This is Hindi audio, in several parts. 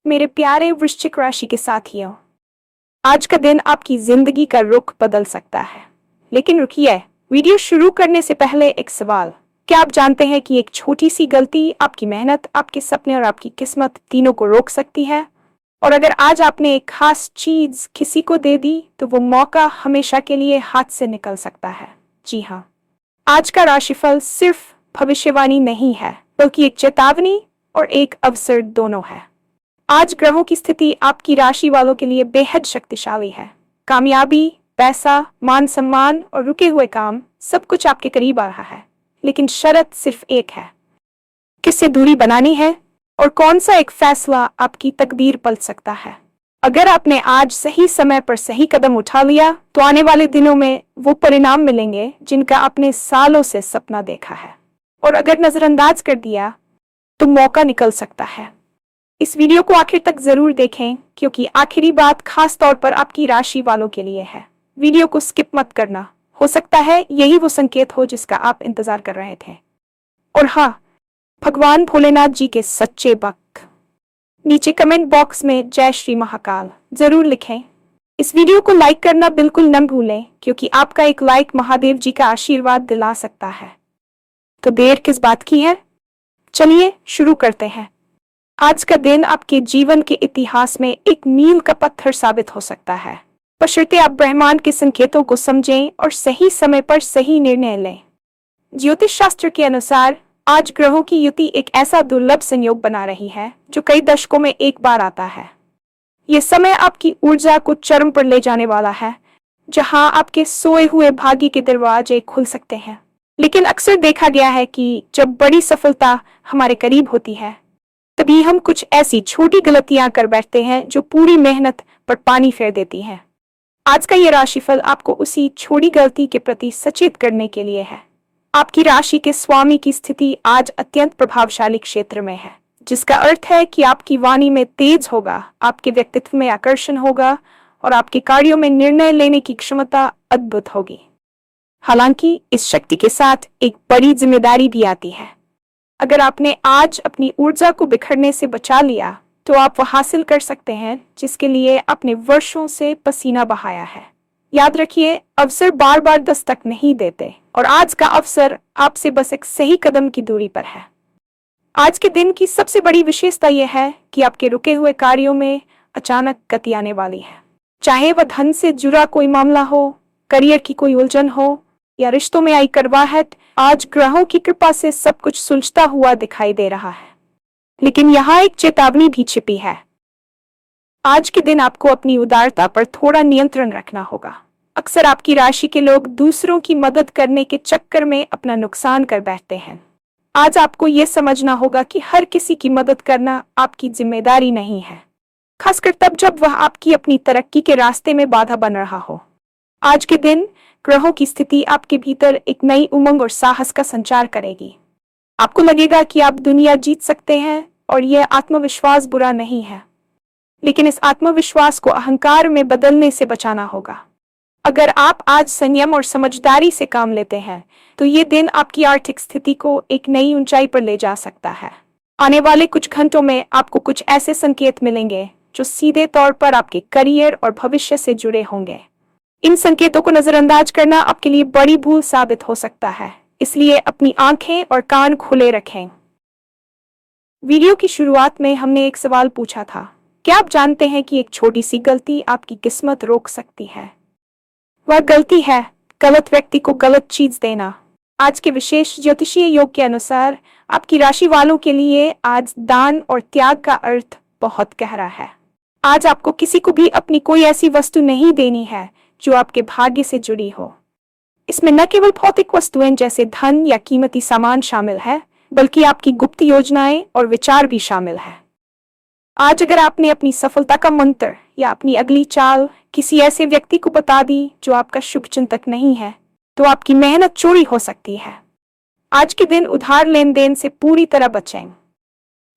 मेरे प्यारे वृश्चिक राशि के साथियों, आज का दिन आपकी जिंदगी का रुख बदल सकता है। लेकिन रुकिए, वीडियो शुरू करने से पहले एक सवाल। क्या आप जानते हैं कि एक छोटी सी गलती आपकी मेहनत, आपके सपने और आपकी किस्मत तीनों को रोक सकती है? और अगर आज आपने एक खास चीज किसी को दे दी तो वो मौका हमेशा के लिए हाथ से निकल सकता है। जी हाँ, आज का राशिफल सिर्फ भविष्यवाणी नहीं है, बल्कि एक चेतावनी और एक अवसर दोनों है। आज ग्रहों की स्थिति आपकी राशि वालों के लिए बेहद शक्तिशाली है। कामयाबी, पैसा, मान सम्मान और रुके हुए काम, सब कुछ आपके करीब आ रहा है। लेकिन शर्त सिर्फ एक है, किससे दूरी बनानी है और कौन सा एक फैसला आपकी तकदीर पलट सकता है। अगर आपने आज सही समय पर सही कदम उठा लिया तो आने वाले दिनों में वो परिणाम मिलेंगे जिनका आपने सालों से सपना देखा है। और अगर नजरअंदाज कर दिया तो मौका निकल सकता है। इस वीडियो को आखिर तक जरूर देखें, क्योंकि आखिरी बात खास तौर पर आपकी राशि वालों के लिए है। वीडियो को स्किप मत करना, हो सकता है यही वो संकेत हो जिसका आप इंतजार कर रहे थे। और हाँ, भगवान भोलेनाथ जी के सच्चे भक्त नीचे कमेंट बॉक्स में जय श्री महाकाल जरूर लिखें। इस वीडियो को लाइक करना बिल्कुल न भूलें, क्योंकि आपका एक लाइक महादेव जी का आशीर्वाद दिला सकता है। तो देर किस बात की है, चलिए शुरू करते हैं। आज का दिन आपके जीवन के इतिहास में एक मील का पत्थर साबित हो सकता है, बशर्ते आप ब्रह्मांड के संकेतों को समझें और सही समय पर सही निर्णय लें। ज्योतिष शास्त्र के अनुसार आज ग्रहों की युति एक ऐसा दुर्लभ संयोग बना रही है जो कई दशकों में एक बार आता है। ये समय आपकी ऊर्जा को चरम पर ले जाने वाला है, जहां आपके सोए हुए भाग्य के दरवाजे खुल सकते हैं। लेकिन अक्सर देखा गया है कि जब बड़ी सफलता हमारे करीब होती है, तभी हम कुछ ऐसी छोटी गलतियां कर बैठते हैं जो पूरी मेहनत पर पानी फेर देती हैं। आज का ये राशिफल आपको उसी छोटी गलती के प्रति सचेत करने के लिए है। आपकी राशि के स्वामी की स्थिति आज अत्यंत प्रभावशाली क्षेत्र में है, जिसका अर्थ है कि आपकी वाणी में तेज होगा, आपके व्यक्तित्व में आकर्षण होगा और आपके कार्यों में निर्णय लेने की क्षमता अद्भुत होगी। हालांकि इस शक्ति के साथ एक बड़ी जिम्मेदारी भी आती है। अगर आपने आज अपनी ऊर्जा को बिखरने से बचा लिया तो आप वह हासिल कर सकते हैं जिसके लिए आपने वर्षों से पसीना बहाया है। याद रखिए, अवसर बार बार दस्तक नहीं देते और आज का अवसर आपसे बस एक सही कदम की दूरी पर है। आज के दिन की सबसे बड़ी विशेषता यह है कि आपके रुके हुए कार्यों में अचानक गति आने वाली है। चाहे वह धन से जुड़ा कोई मामला हो, करियर की कोई उलझन हो या रिश्तों में आई कड़वाहट, आज ग्रहों की कृपा से सब कुछ सुलझता हुआ दिखाई दे रहा है। लेकिन यहाँ एक चेतावनी भी छिपी है। आज के दिन आपको अपनी उदारता पर थोड़ा नियंत्रण रखना होगा। अक्सर आपकी राशि के लोग दूसरों की मदद करने के चक्कर में अपना नुकसान कर बैठते हैं। आज आपको ये समझना होगा कि हर किसी की मदद करना आपकी जिम्मेदारी नहीं है, खासकर तब जब वह आपकी अपनी तरक्की के रास्ते में बाधा बन रहा हो। आज के दिन ग्रहों की स्थिति आपके भीतर एक नई उमंग और साहस का संचार करेगी। आपको लगेगा कि आप दुनिया जीत सकते हैं और यह आत्मविश्वास बुरा नहीं है, लेकिन इस आत्मविश्वास को अहंकार में बदलने से बचाना होगा। अगर आप आज संयम और समझदारी से काम लेते हैं तो ये दिन आपकी आर्थिक स्थिति को एक नई ऊंचाई पर ले जा सकता है। आने वाले कुछ घंटों में आपको कुछ ऐसे संकेत मिलेंगे जो सीधे तौर पर आपके करियर और भविष्य से जुड़े होंगे। इन संकेतों को नजरअंदाज करना आपके लिए बड़ी भूल साबित हो सकता है, इसलिए अपनी आंखें और कान खुले रखें। वीडियो की शुरुआत में हमने एक सवाल पूछा था, क्या आप जानते हैं कि एक छोटी सी गलती आपकी किस्मत रोक सकती है? वह गलती है गलत व्यक्ति को गलत चीज देना। आज के विशेष ज्योतिषीय योग के अनुसार आपकी राशि वालों के लिए आज दान और त्याग का अर्थ बहुत गहरा है। आज आपको किसी को भी अपनी कोई ऐसी वस्तु नहीं देनी है जो आपके भाग्य से जुड़ी हो। इसमें न केवल भौतिक वस्तुएं जैसे धन या कीमती सामान शामिल है, बल्कि आपकी गुप्त योजनाएं और विचार भी शामिल है। आज अगर आपने अपनी सफलता का मंत्र या अपनी अगली चाल किसी ऐसे व्यक्ति को बता दी जो आपका शुभचिंतक नहीं है, तो आपकी मेहनत चोरी हो सकती है। आज के दिन उधार लेन देन से पूरी तरह बचें।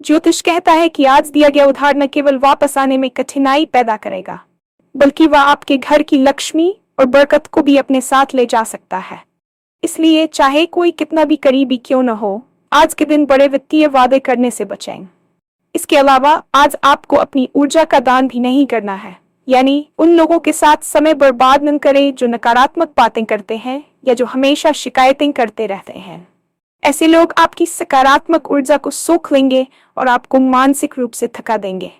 ज्योतिष कहता है कि आज दिया गया उधार न केवल वापस आने में कठिनाई पैदा करेगा, बल्कि वह आपके घर की लक्ष्मी और बरकत को भी अपने साथ ले जा सकता है। इसलिए चाहे कोई कितना भी करीबी क्यों न हो, आज के दिन बड़े वित्तीय वादे करने से बचें। इसके अलावा आज आपको अपनी ऊर्जा का दान भी नहीं करना है, यानी उन लोगों के साथ समय बर्बाद न करें जो नकारात्मक बातें करते हैं या जो हमेशा शिकायतें करते रहते हैं। ऐसे लोग आपकी सकारात्मक ऊर्जा को सोख लेंगे और आपको मानसिक रूप से थका देंगे।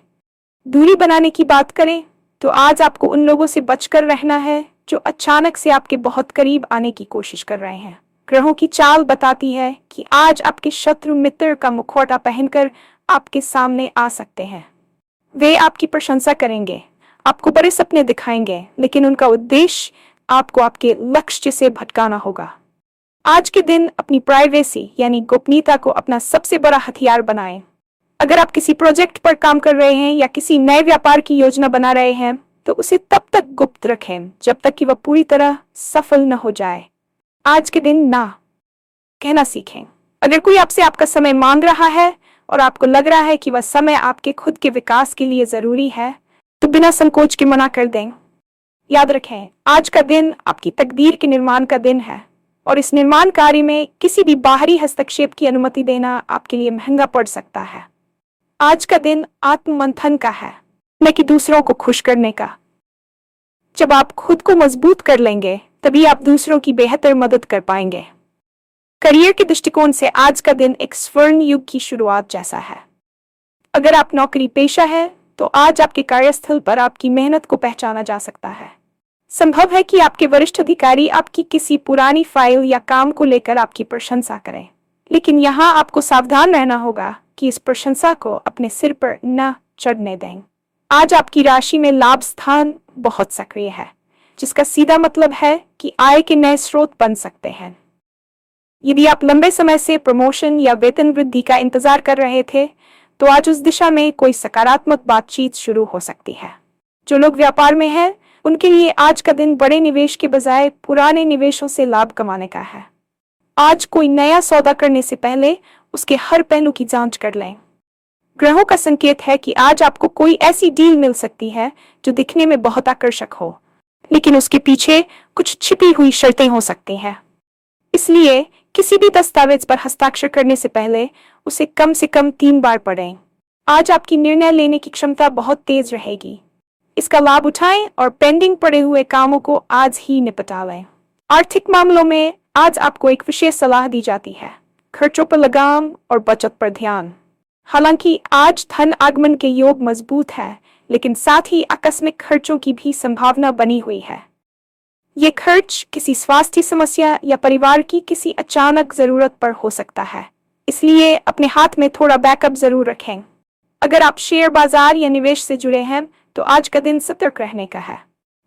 दूरी बनाने की बात करें तो आज आपको उन लोगों से बचकर रहना है जो अचानक से आपके बहुत करीब आने की कोशिश कर रहे हैं। ग्रहों की चाल बताती है कि आज आपके शत्रु मित्र का मुखौटा पहनकर आपके सामने आ सकते हैं। वे आपकी प्रशंसा करेंगे, आपको बड़े सपने दिखाएंगे, लेकिन उनका उद्देश्य आपको आपके लक्ष्य से भटकाना होगा। आज के दिन अपनी प्राइवेसी यानी गोपनीयता को अपना सबसे बड़ा हथियार बनाएं। अगर आप किसी प्रोजेक्ट पर काम कर रहे हैं या किसी नए व्यापार की योजना बना रहे हैं तो उसे तब तक गुप्त रखें जब तक कि वह पूरी तरह सफल न हो जाए। आज के दिन ना कहना सीखें। अगर कोई आपसे आपका समय मांग रहा है और आपको लग रहा है कि वह समय आपके खुद के विकास के लिए जरूरी है तो बिना संकोच के मना कर दें। याद रखें, आज का दिन आपकी तकदीर के निर्माण का दिन है और इस निर्माण कार्य में किसी भी बाहरी हस्तक्षेप की अनुमति देना आपके लिए महंगा पड़ सकता है। आज का दिन आत्ममंथन का है, न कि दूसरों को खुश करने का। जब आप खुद को मजबूत कर लेंगे तभी आप दूसरों की बेहतर मदद कर पाएंगे। करियर के दृष्टिकोण से आज का दिन एक स्वर्ण युग की शुरुआत जैसा है। अगर आप नौकरी पेशा है तो आज आपके कार्यस्थल पर आपकी मेहनत को पहचाना जा सकता है। संभव है कि आपके वरिष्ठ अधिकारी आपकी किसी पुरानी फाइल या काम को लेकर आपकी प्रशंसा करें, लेकिन यहाँ आपको सावधान रहना होगा कि इस प्रशंसा को अपने सिर पर न चढ़ने दें। आज आपकी राशि में लाभ स्थान बहुत सक्रिय है, जिसका सीधा मतलब है कि आय के नए स्रोत बन सकते हैं। यदि आप लंबे समय से प्रमोशन या वेतन वृद्धि का इंतजार कर रहे थे तो आज उस दिशा में कोई सकारात्मक बातचीत शुरू हो सकती है। जो लोग व्यापार में हैं उनके लिए आज का दिन बड़े निवेश के बजाय पुराने निवेशों से लाभ कमाने का है। आज कोई नया सौदा करने से पहले उसके हर पहलू की जांच कर लें। ग्रहों का संकेत है कि आज आपको कोई ऐसी डील मिल सकती है जो दिखने में बहुत आकर्षक हो, लेकिन उसके पीछे कुछ छिपी हुई शर्तें हो सकती हैं। इसलिए किसी भी दस्तावेज पर हस्ताक्षर करने से पहले उसे कम से कम 3 बार पढ़ें। आज आपकी निर्णय लेने की क्षमता बहुत तेज रहेगी। इसका लाभ उठाएं और पेंडिंग पड़े हुए कामों को आज ही निपटा लें। आर्थिक मामलों में आज आपको एक विशेष सलाह दी जाती है, खर्चों पर लगाम और बचत पर ध्यान। हालांकि आज धन आगमन के योग मजबूत है, लेकिन साथ ही आकस्मिक खर्चों की भी संभावना बनी हुई है। ये खर्च किसी स्वास्थ्य समस्या या परिवार की किसी अचानक जरूरत पर हो सकता है, इसलिए अपने हाथ में थोड़ा बैकअप जरूर रखें। अगर आप शेयर बाजार या निवेश से जुड़े हैं तो आज का दिन सतर्क रहने का है।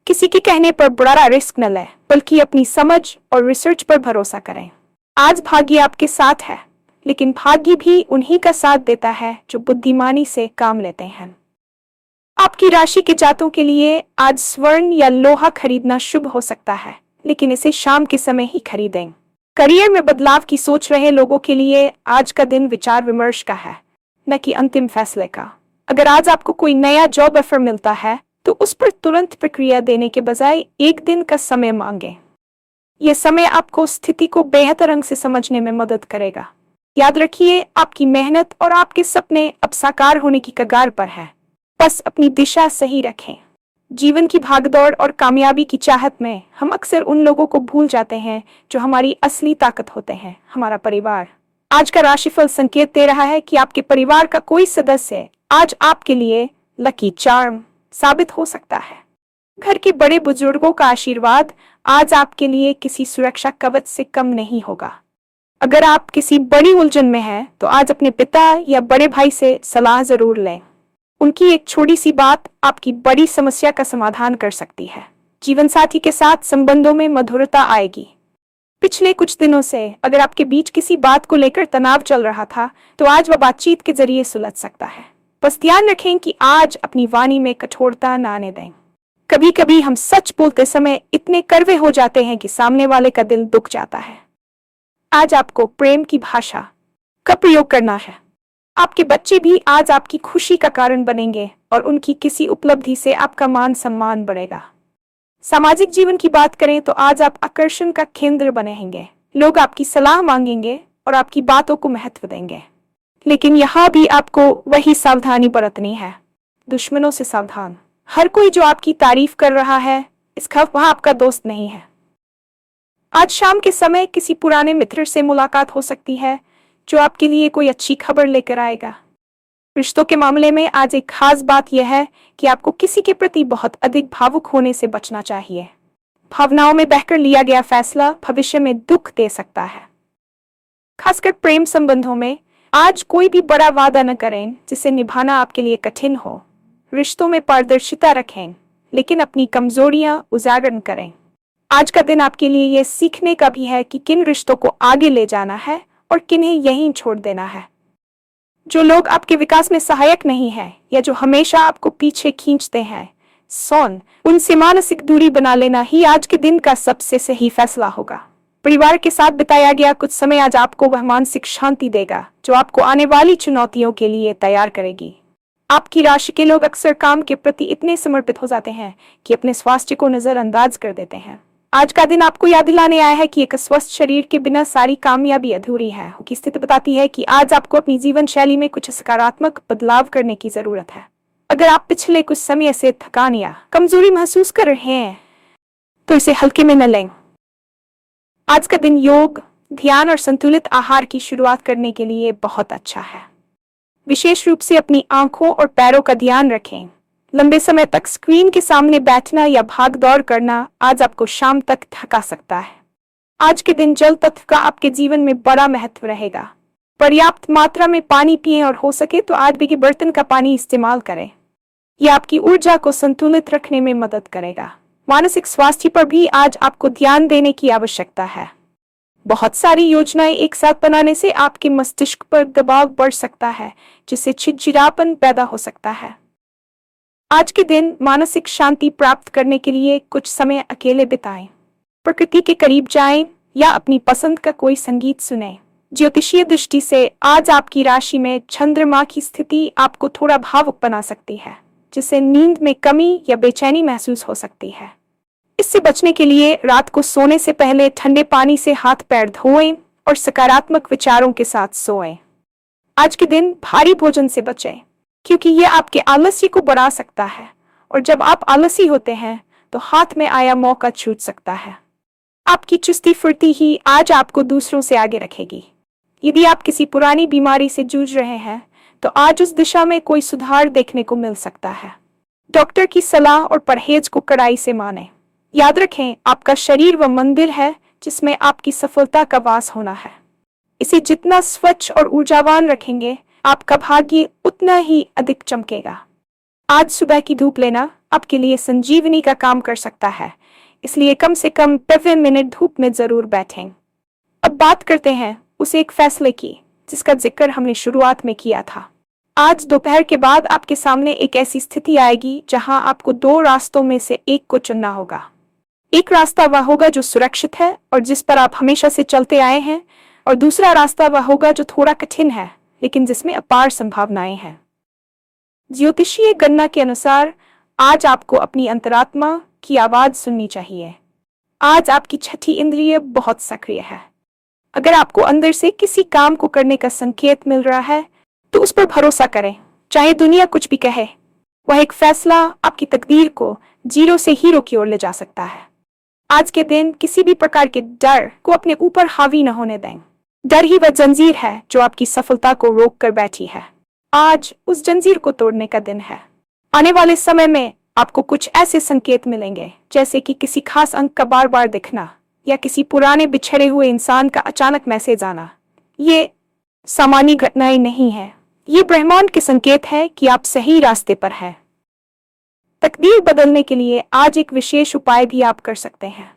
किसी के कहने पर बड़ा रिस्क न लें, बल्कि अपनी समझ और रिसर्च पर भरोसा करें। आज भाग्य आपके साथ है, लेकिन भाग्य भी उन्हीं का साथ देता है जो बुद्धिमानी से काम लेते हैं। आपकी राशि के जातकों के लिए आज स्वर्ण या लोहा खरीदना शुभ हो सकता है, लेकिन इसे शाम के समय ही खरीदें। करियर में बदलाव की सोच रहे लोगों के लिए आज का दिन विचार विमर्श का है, न कि अंतिम फैसले का। अगर आज आपको कोई नया जॉब ऑफर मिलता है तो उस पर तुरंत प्रक्रिया देने के बजाय एक दिन का समय मांगें। यह समय आपको स्थिति को बेहतर ढंग से समझने में मदद करेगा। याद रखिए, आपकी मेहनत और आपके सपने अब साकार होने की कगार पर है। बस अपनी दिशा सही रखें। जीवन की भागदौड़ और कामयाबी की चाहत में हम अक्सर उन लोगों को भूल जाते हैं जो हमारी असली ताकत होते हैं, हमारा परिवार। आज का राशिफल संकेत दे रहा है कि आपके परिवार का कोई सदस्य आज आपके लिए लकी चार्म साबित हो सकता है। घर के बड़े बुजुर्गों का आशीर्वाद आज आपके लिए किसी सुरक्षा कवच से कम नहीं होगा। अगर आप किसी बड़ी उलझन में हैं तो आज अपने पिता या बड़े भाई से सलाह जरूर लें। उनकी एक छोटी सी बात आपकी बड़ी समस्या का समाधान कर सकती है। जीवन साथी के साथ संबंधों में मधुरता आएगी। पिछले कुछ दिनों से अगर आपके बीच किसी बात को लेकर तनाव चल रहा था तो आज वह बातचीत के जरिए सुलझ सकता है। बस ध्यान रखें कि आज अपनी वाणी में कठोरता न आने दें। कभी कभी हम सच बोलते समय इतने कड़वे हो जाते हैं कि सामने वाले का दिल दुख जाता है। आज आपको प्रेम की भाषा का प्रयोग करना है। आपके बच्चे भी आज आपकी खुशी का कारण बनेंगे और उनकी किसी उपलब्धि से आपका मान सम्मान बढ़ेगा। सामाजिक जीवन की बात करें तो आज आप आकर्षण का केंद्र बनेंगे। लोग आपकी सलाह मांगेंगे और आपकी बातों को महत्व देंगे। लेकिन यहाँ भी आपको वही सावधानी बरतनी है। दुश्मनों से सावधान। हर कोई जो आपकी तारीफ कर रहा है, इसका वह आपका दोस्त नहीं है। आज शाम के समय किसी पुराने मित्र से मुलाकात हो सकती है जो आपके लिए कोई अच्छी खबर लेकर आएगा। रिश्तों के मामले में आज एक खास बात यह है कि आपको किसी के प्रति बहुत अधिक भावुक होने से बचना चाहिए। भावनाओं में बहकर लिया गया फैसला भविष्य में दुख दे सकता है। खासकर प्रेम संबंधों में आज कोई भी बड़ा वादा न करें जिसे निभाना आपके लिए कठिन हो। रिश्तों में पारदर्शिता रखें, लेकिन अपनी कमजोरियां उजागर न करें। आज का दिन आपके लिए यह सीखने का भी है कि किन रिश्तों को आगे ले जाना है और किन्हें यहीं छोड़ देना है। जो लोग आपके विकास में सहायक नहीं है या जो हमेशा आपको पीछे खींचते हैं, उनसे मानसिक दूरी बना लेना ही आज के दिन का सबसे सही फैसला होगा। परिवार के साथ बिताया गया कुछ समय आज आपको वह मानसिक शांति देगा जो आपको आने वाली चुनौतियों के लिए तैयार करेगी। आपकी राशि के लोग अक्सर काम के प्रति इतने समर्पित हो जाते हैं कि अपने स्वास्थ्य को नजरअंदाज कर देते हैं। आज का दिन आपको याद दिलाने आया है कि एक स्वस्थ शरीर के बिना सारी कामयाबी अधूरी है। की स्थिति बताती है कि आज आपको अपनी जीवन शैली में कुछ सकारात्मक बदलाव करने की जरूरत है। अगर आप पिछले कुछ समय से थकान या कमजोरी महसूस कर रहे हैं तो इसे हल्के में न लें। आज का दिन योग, ध्यान और संतुलित आहार की शुरुआत करने के लिए बहुत अच्छा है। विशेष रूप से अपनी आंखों और पैरों का ध्यान रखें। लंबे समय तक स्क्रीन के सामने बैठना या भाग दौड़ करना आज आपको शाम तक थका सकता है। आज के दिन जल तत्व का आपके जीवन में बड़ा महत्व रहेगा। पर्याप्त मात्रा में पानी पिएं और हो सके तो आधे के बर्तन का पानी इस्तेमाल करें। यह आपकी ऊर्जा को संतुलित रखने में मदद करेगा। मानसिक स्वास्थ्य पर भी आज आपको ध्यान देने की आवश्यकता है। बहुत सारी योजनाएं एक साथ बनाने से आपके मस्तिष्क पर दबाव बढ़ सकता है, जिससे चिड़चिड़ापन पैदा हो सकता है। आज के दिन मानसिक शांति प्राप्त करने के लिए कुछ समय अकेले बिताएं, प्रकृति के करीब जाएं या अपनी पसंद का कोई संगीत सुनें। ज्योतिषीय दृष्टि से आज आपकी राशि में चंद्रमा की स्थिति आपको थोड़ा भावुक बना सकती है, जिससे नींद में कमी या बेचैनी महसूस हो सकती है। इससे बचने के लिए रात को सोने से पहले ठंडे पानी से हाथ पैर धोएं और सकारात्मक विचारों के साथ सोएं। आज के दिन भारी भोजन से बचें, क्योंकि यह आपके आलस्य को बढ़ा सकता है और जब आप आलसी होते हैं तो हाथ में आया मौका छूट सकता है। आपकी चुस्ती फुर्ती ही आज आपको दूसरों से आगे रखेगी। यदि आप किसी पुरानी बीमारी से जूझ रहे हैं तो आज उस दिशा में कोई सुधार देखने को मिल सकता है। डॉक्टर की सलाह और परहेज को कड़ाई से मानें। याद रखें, आपका शरीर वह मंदिर है जिसमें आपकी सफलता का वास होना है। इसे जितना स्वच्छ और ऊर्जावान रखेंगे, आपका भाग्य उतना ही अधिक चमकेगा। आज सुबह की धूप लेना आपके लिए संजीवनी का काम कर सकता है, इसलिए कम से कम 5 मिनट धूप में जरूर बैठें। अब बात करते हैं उस एक फैसले की जिसका जिक्र हमने शुरुआत में किया था। आज दोपहर के बाद आपके सामने एक ऐसी स्थिति आएगी जहां आपको 2 रास्तों में से एक को चुनना होगा। एक रास्ता वह होगा जो सुरक्षित है और जिस पर आप हमेशा से चलते आए हैं, और दूसरा रास्ता वह होगा जो थोड़ा कठिन है लेकिन जिसमें अपार संभावनाएं हैं। ज्योतिषीय गणना के अनुसार आज आपको अपनी अंतरात्मा की आवाज सुननी चाहिए। आज आपकी छठी इंद्रिय बहुत सक्रिय है। अगर आपको अंदर से किसी काम को करने का संकेत मिल रहा है तो उस पर भरोसा करें, चाहे दुनिया कुछ भी कहे। वह एक फैसला आपकी तकदीर को 0 से हीरो की ओर ले जा सकता है। आज के दिन किसी भी प्रकार के डर को अपने ऊपर हावी न होने दें। डर ही वह जंजीर है जो आपकी सफलता को रोक कर बैठी है। आज उस जंजीर को तोड़ने का दिन है। आने वाले समय में आपको कुछ ऐसे संकेत मिलेंगे, जैसे कि किसी खास अंक का बार बार दिखना या किसी पुराने बिछड़े हुए इंसान का अचानक मैसेज आना। ये सामान्य घटनाएं नहीं है, ये ब्रह्मांड के संकेत है कि आप सही रास्ते पर हैं। तकदीर बदलने के लिए आज एक विशेष उपाय भी आप कर सकते हैं।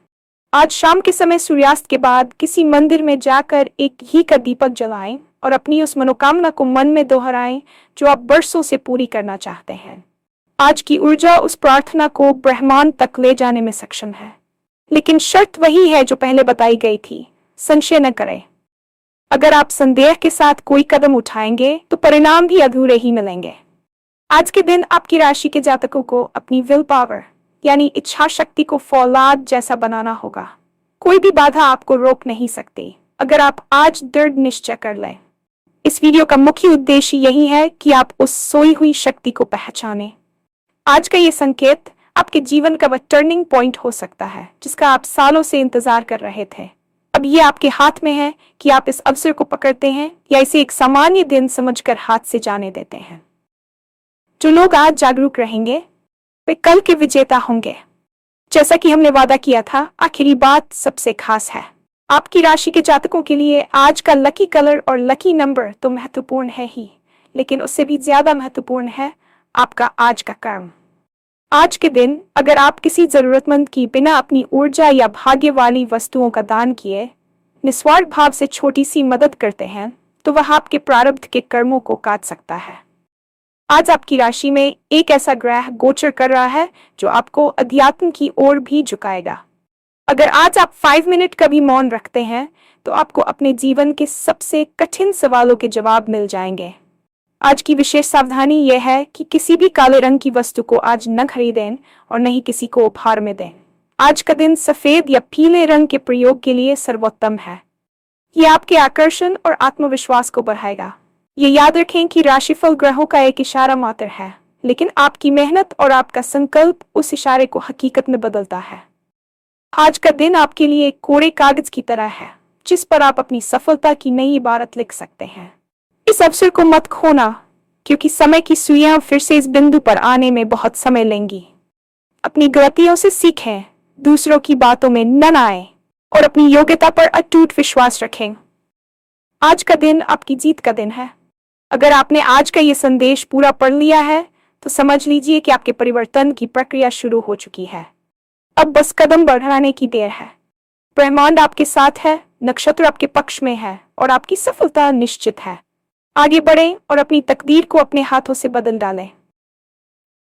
आज शाम के समय सूर्यास्त के बाद किसी मंदिर में जाकर एक घी का दीपक जलाएं और अपनी उस मनोकामना को मन में दोहराएं जो आप बरसों से पूरी करना चाहते हैं। आज की ऊर्जा उस प्रार्थना को ब्रह्मांड तक ले जाने में सक्षम है, लेकिन शर्त वही है जो पहले बताई गई थी, संशय न करें। अगर आप संदेह के साथ कोई कदम उठाएंगे तो परिणाम भी अधूरे ही मिलेंगे। आज के दिन आपकी राशि के जातकों को अपनी विल पावर यानी इच्छा शक्ति को फौलाद जैसा बनाना होगा। कोई भी बाधा आपको रोक नहीं सकती अगर आप आज दृढ़ निश्चय कर लें। इस वीडियो का मुख्य उद्देश्य यही है कि आप उस सोई हुई शक्ति को पहचानें। आज का ये संकेत आपके जीवन का वह टर्निंग पॉइंट हो सकता है जिसका आप सालों से इंतजार कर रहे थे। अब ये आपके हाथ में है कि आप इस अवसर को पकड़ते हैं या इसे एक सामान्य दिन समझकर हाथ से जाने देते हैं। जो लोग आज जागरूक रहेंगे वे कल के विजेता होंगे। जैसा कि हमने वादा किया था, आखिरी बात सबसे खास है। आपकी राशि के जातकों के लिए आज का लकी कलर और लकी नंबर तो महत्वपूर्ण है ही, लेकिन उससे भी ज्यादा महत्वपूर्ण है आपका आज का कर्म। आज के दिन अगर आप किसी जरूरतमंद की बिना अपनी ऊर्जा या भाग्य वाली वस्तुओं का दान किए निस्वार्थ भाव से छोटी सी मदद करते हैं तो वह आपके प्रारब्ध के कर्मों को काट सकता है। आज आपकी राशि में एक ऐसा ग्रह गोचर कर रहा है जो आपको अध्यात्म की ओर भी झुकाएगा। अगर आज आप 5 मिनट का भी मौन रखते हैं तो आपको अपने जीवन के सबसे कठिन सवालों के जवाब मिल जाएंगे। आज की विशेष सावधानी यह है कि किसी भी काले रंग की वस्तु को आज न खरीदें और न ही किसी को उपहार में दें। आज का दिन सफेद या पीले रंग के प्रयोग के लिए सर्वोत्तम है। ये आपके आकर्षण और आत्मविश्वास को बढ़ाएगा। ये याद रखें कि राशिफल ग्रहों का एक इशारा मात्र है, लेकिन आपकी मेहनत और आपका संकल्प उस इशारे को हकीकत में बदलता है। आज का दिन आपके लिए एक कोरे कागज की तरह है जिस पर आप अपनी सफलता की नई इबारत लिख सकते हैं। इस अवसर को मत खोना, क्योंकि समय की सुइयां फिर से इस बिंदु पर आने में बहुत समय लेंगी। अपनी गलतियों से सीखें, दूसरों की बातों में न आए और अपनी योग्यता पर अटूट विश्वास रखें। आज का दिन आपकी जीत का दिन है। अगर आपने आज का ये संदेश पूरा पढ़ लिया है तो समझ लीजिए कि आपके परिवर्तन की प्रक्रिया शुरू हो चुकी है। अब बस कदम बढ़ाने की देर है। ब्रह्मांड आपके साथ है, नक्षत्र आपके पक्ष में है और आपकी सफलता निश्चित है। आगे बढ़ें और अपनी तकदीर को अपने हाथों से बदल डालें।